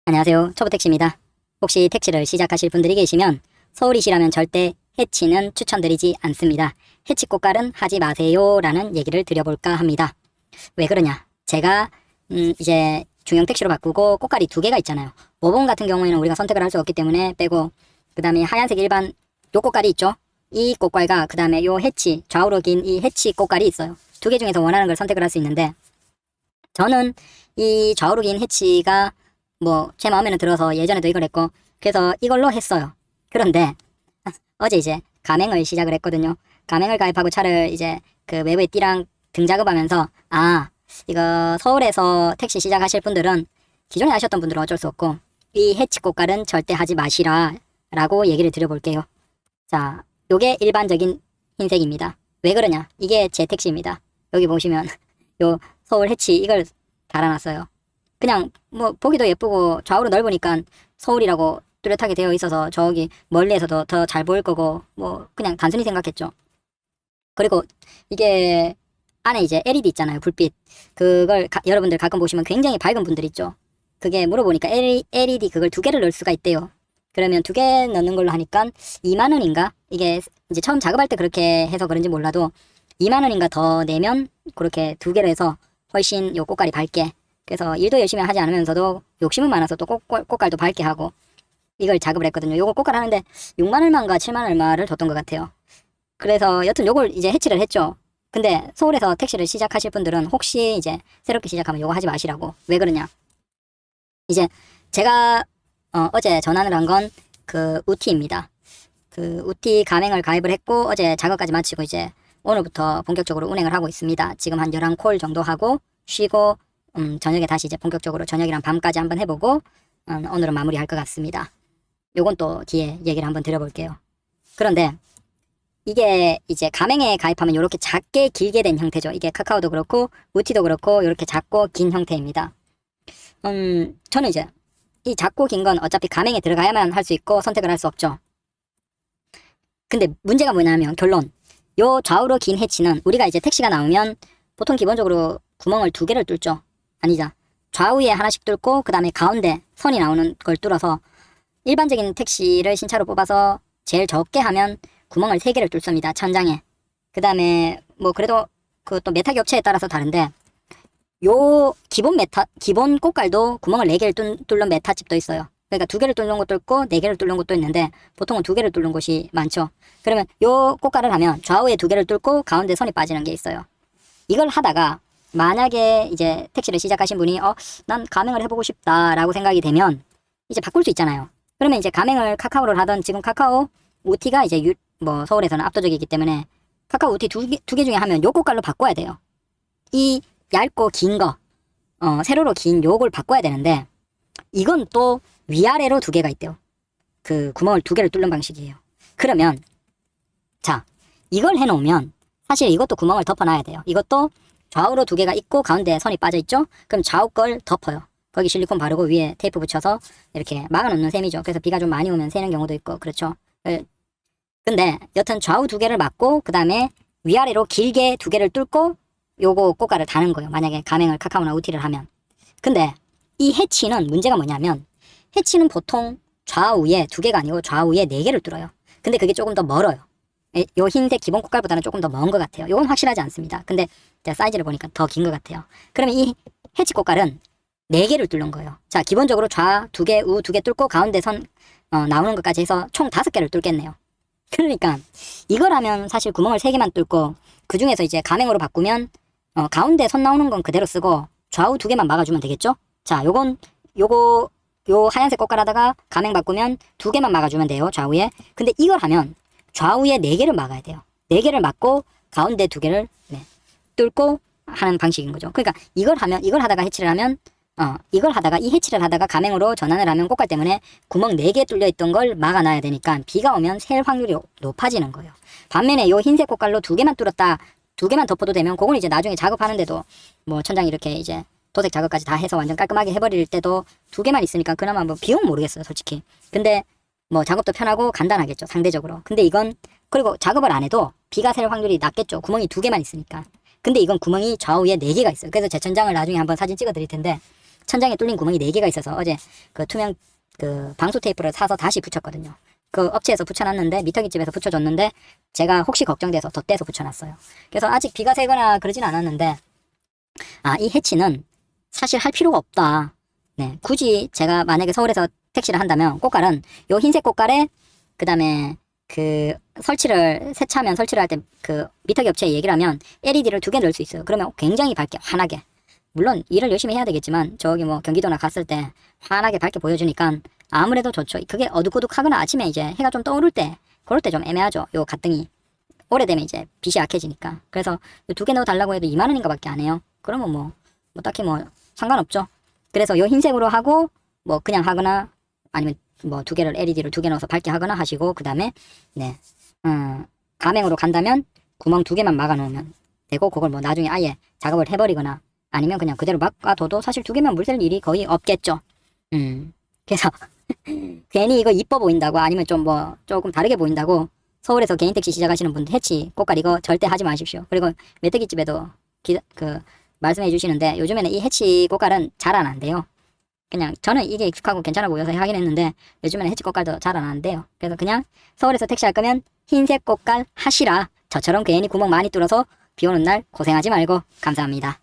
안녕하세요. 초보택시입니다. 혹시 택시를 시작하실 분들이 계시면 서울이시라면 절대 해치는 추천드리지 않습니다. 해치 꽃갈은 하지 마세요 라는 얘기를 드려볼까 합니다. 왜 그러냐? 제가 이제 중형 택시로 바꾸고 꽃갈이 두 개가 있잖아요. 모범 같은 경우에는 우리가 선택을 할 수 없기 때문에 빼고, 그 다음에 하얀색 일반 요 꽃갈이 있죠? 이 꽃갈과 그 다음에 요 해치, 좌우로 긴 이 해치 꽃갈이 있어요. 두 개 중에서 원하는 걸 선택을 할 수 있는데, 저는 이 좌우로 긴 해치가 제 마음에는 들어서 예전에도 이걸 했고, 그래서 이걸로 했어요. 그런데 어제 이제 가맹을 시작을 했거든요. 가맹을 가입하고 차를 이제 그 외부에 띠랑 등작업하면서, 이거 서울에서 택시 시작하실 분들은, 기존에 하셨던 분들은 어쩔 수 없고 이 해치 꽃갈은 절대 하지 마시라 라고 얘기를 드려볼게요. 자, 요게 일반적인 흰색입니다. 왜 그러냐? 이게 제 택시입니다. 여기 보시면 요 서울 해치 이걸 달아놨어요. 그냥 보기도 예쁘고 좌우로 넓으니까 서울이라고 뚜렷하게 되어 있어서 저기 멀리에서도 더 잘 보일 거고, 그냥 단순히 생각했죠. 그리고 이게 안에 이제 LED 있잖아요. 불빛. 그걸 여러분들 가끔 보시면 굉장히 밝은 분들 있죠. 그게 물어보니까 LED 그걸 두 개를 넣을 수가 있대요. 그러면 두 개 넣는 걸로 하니까 2만 원인가? 이게 이제 처음 작업할 때 그렇게 해서 그런지 몰라도 2만 원인가 더 내면 그렇게 두 개로 해서 훨씬 요 꽃갈이 밝게, 그래서 일도 열심히 하지 않으면서도 욕심은 많아서 또 꽃갈도 밝게 하고 이걸 작업을 했거든요. 요거 꽃갈 하는데 6만 얼마인가 7만 얼마를 줬던 것 같아요. 그래서 여튼 요걸 이제 해치를 했죠. 근데 서울에서 택시를 시작하실 분들은 혹시 이제 새롭게 시작하면 요거 하지 마시라고. 왜 그러냐? 이제 제가 어제 전환을 한 건 그 우티입니다. 그 우티 가맹을 가입을 했고 어제 작업까지 마치고 이제 오늘부터 본격적으로 운행을 하고 있습니다. 지금 한 11콜 정도 하고 쉬고 저녁에 다시 이제 본격적으로 저녁이랑 밤까지 한번 해보고 오늘은 마무리할 것 같습니다. 요건 또 뒤에 얘기를 한번 드려볼게요. 그런데 이게 이제 가맹에 가입하면 이렇게 작게 길게 된 형태죠. 이게 카카오도 그렇고 우티도 그렇고 이렇게 작고 긴 형태입니다. 저는 이제 이 작고 긴 건 어차피 가맹에 들어가야만 할 수 있고 선택을 할 수 없죠. 근데 문제가 뭐냐면 결론. 요 좌우로 긴 해치는 우리가 이제 택시가 나오면 보통 기본적으로 구멍을 두 개를 뚫죠. 아니죠. 좌우에 하나씩 뚫고 그 다음에 가운데 선이 나오는 걸 뚫어서, 일반적인 택시를 신차로 뽑아서 제일 적게 하면 구멍을 3개를 뚫습니다. 천장에. 그 다음에 그래도 그 또 메타 겹체에 따라서 다른데, 요 기본 꽃갈도 구멍을 4개를 뚫는 메타집도 있어요. 그러니까 2개를 뚫는 곳도 있고 4개를 뚫는 곳도 있는데 보통은 2개를 뚫는 곳이 많죠. 그러면 요 꽃갈을 하면 좌우에 2개를 뚫고 가운데 선이 빠지는 게 있어요. 이걸 하다가 만약에 이제 택시를 시작하신 분이 난 가맹을 해보고 싶다라고 생각이 되면 이제 바꿀 수 있잖아요. 그러면 이제 가맹을 카카오를 하던, 지금 카카오 우티가 이제 서울에서는 압도적이기 때문에 카카오 우티 두 개 중에 하면 요 꽃갈로 바꿔야 돼요. 이 얇고 긴 거, 세로로 긴 요걸 바꿔야 되는데, 이건 또 위아래로 2개가 있대요. 그 구멍을 2개를 뚫는 방식이에요. 그러면 자, 이걸 해놓으면 사실 이것도 구멍을 덮어놔야 돼요. 이것도 좌우로 2개가 있고 가운데 선이 빠져있죠? 그럼 좌우 걸 덮어요. 거기 실리콘 바르고 위에 테이프 붙여서 이렇게 막아놓는 셈이죠. 그래서 비가 좀 많이 오면 새는 경우도 있고 그렇죠. 근데 여튼 좌우 2개를 막고 그 다음에 위아래로 길게 2개를 뚫고 요거 꽃갈을 다는 거예요. 만약에 가맹을 카카오나 우티를 하면. 근데 이 해치는 문제가 뭐냐면, 해치는 보통 좌우에 2개가 아니고 좌우에 4개를 뚫어요. 근데 그게 조금 더 멀어요. 요 흰색 기본 꽃갈보다는 조금 더 먼 것 같아요. 요건 확실하지 않습니다. 근데 제가 사이즈를 보니까 더 긴 것 같아요. 그러면 이 해치 꽃갈은 4개를 뚫는 거예요. 자, 기본적으로 좌 2개, 우 2개 뚫고 가운데 선 나오는 것까지 해서 총 5개를 뚫겠네요. 그러니까 이걸 하면 사실 구멍을 3개만 뚫고, 그 중에서 이제 가맹으로 바꾸면 가운데 선 나오는 건 그대로 쓰고 좌우 2개만 막아주면 되겠죠? 자, 요 하얀색 꽃갈 하다가 가맹 바꾸면 2개만 막아주면 돼요. 좌우에. 근데 이걸 하면 좌우에 4개를 막아야 돼요. 4개를 막고 가운데 2개를 뚫고 하는 방식인 거죠. 그러니까 이걸 하다가 해치를 하면, 이 해치를 하다가 가맹으로 전환을 하면 꽃갈 때문에 구멍 4개 뚫려 있던 걸 막아놔야 되니까 비가 오면 셀 확률이 높아지는 거예요. 반면에 요 흰색 꽃갈로 2개만 뚫었다, 2개만 덮어도 되면 그건 이제 나중에 작업하는데도 천장 이렇게 이제 도색 작업까지 다 해서 완전 깔끔하게 해버릴 때도 2개만 있으니까 그나마 비용은 모르겠어요, 솔직히. 근데 작업도 편하고 간단하겠죠, 상대적으로. 근데 이건, 그리고 작업을 안 해도 비가 셀 확률이 낮겠죠. 구멍이 2개만 있으니까. 근데 이건 구멍이 좌우에 4개가 있어요. 그래서 제 천장을 나중에 한번 사진 찍어 드릴 텐데, 천장에 뚫린 구멍이 4개가 있어서 어제 그 투명 그 방수 테이프를 사서 다시 붙였거든요. 그 업체에서 붙여놨는데 미터기집에서 붙여줬는데 제가 혹시 걱정돼서 덧대서 붙여놨어요. 그래서 아직 비가 새거나 그러진 않았는데 이 해치는 사실 할 필요가 없다. 네, 굳이 제가 만약에 서울에서 택시를 한다면 꽃갈은 요 흰색 꽃갈에 그 다음에 그 세차하면 설치를 할 때 그 미터기 업체에 얘기를 하면 LED를 2개 넣을 수 있어요. 그러면 굉장히 밝게 환하게, 물론 일을 열심히 해야 되겠지만 저기 뭐 경기도나 갔을 때 환하게 밝게 보여주니까 아무래도 좋죠. 그게 어둑어둑하거나 아침에 이제 해가 좀 떠오를 때 그럴 때 좀 애매하죠. 요 가등이 오래되면 이제 빛이 약해지니까. 그래서 2개 넣어달라고 해도 2만 원인가 밖에 안 해요. 그러면 뭐 딱히 뭐 상관없죠. 그래서 요 흰색으로 하고 뭐 그냥 하거나 아니면 뭐 2개를 LED를 2개 넣어서 밝게 하거나 하시고, 그 다음에 네 가맹으로 간다면 구멍 2개만 막아 놓으면 되고, 그걸 뭐 나중에 아예 작업을 해버리거나 아니면 그냥 그대로 막아둬도 사실 2개만 물샐 일이 거의 없겠죠. 그래서 괜히 이거 이뻐 보인다고 아니면 좀 뭐 조금 다르게 보인다고 서울에서 개인 택시 시작하시는 분들 해치 꽃갈 이거 절대 하지 마십시오. 그리고 메뚜기집에도 말씀해 주시는데 요즘에는 이 해치 꽃갈은 잘 안 한대요. 그냥 저는 이게 익숙하고 괜찮아 보여서 하긴 했는데 요즘에는 해치 꽃갈도 잘 안 하는데요. 그래서 그냥 서울에서 택시 할 거면 흰색 꽃갈 하시라. 저처럼 괜히 구멍 많이 뚫어서 비 오는 날 고생하지 말고. 감사합니다.